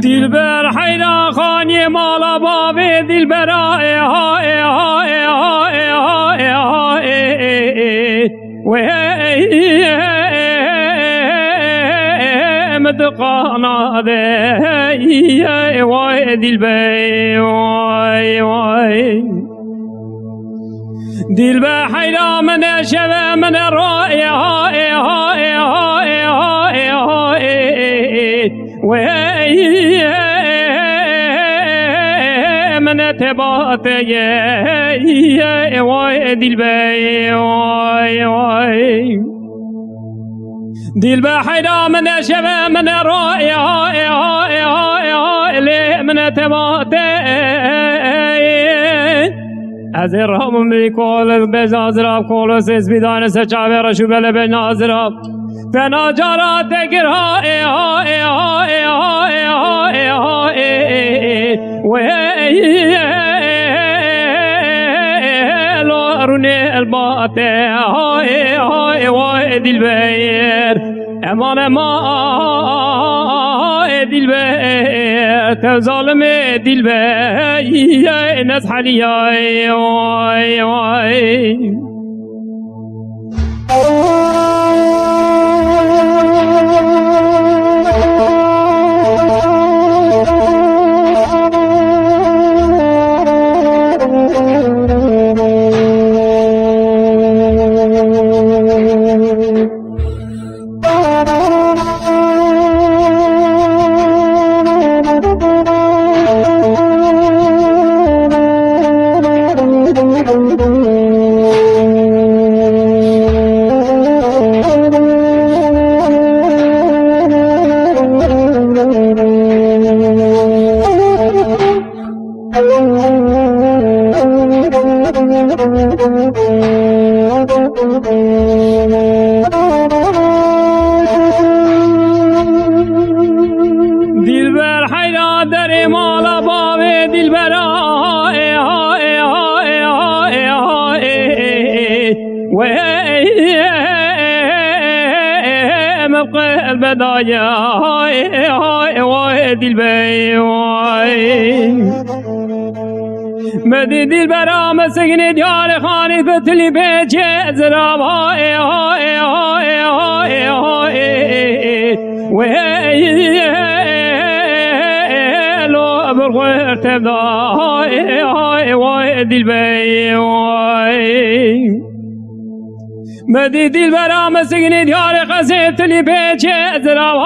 دلبر حیران خانی مالا باب دلبر مدقانا ذي وای دلبر وای دلبر حیران من شب من رای من تبات وای دلبر وای دلبر حیران من شب من رای من تبات از رحم میکول بزازراب کولوس اسبیدان سچاوه رشو بله به نازراب فنا جارات گرها لورني الباطة هاي دلبر امان ما دلبر تظالم دلبر نزحلي يا دلبر حیران در مالا باب دلبر مبقى البدايا دلبر مدي دلبر مسكني ديار خاني فتلي بيجي زراب لو برغوير تبدا دلبر مدي دلبر مسكني ديار خزيب تلي بيجي زراب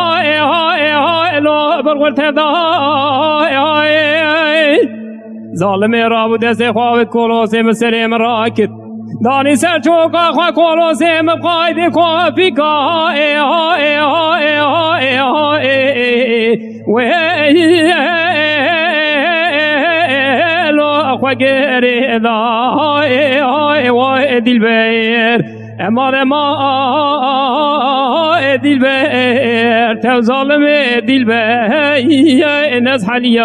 لو برغوير تبدا ظالم رابو دست خواهد کولوس مسلم راکت دانی سر چوکا خواه کولوس مبقاید خواه فیکا لو خواه گره دا دلبر امان ما دلبر تو ظالم دلبر نزحلی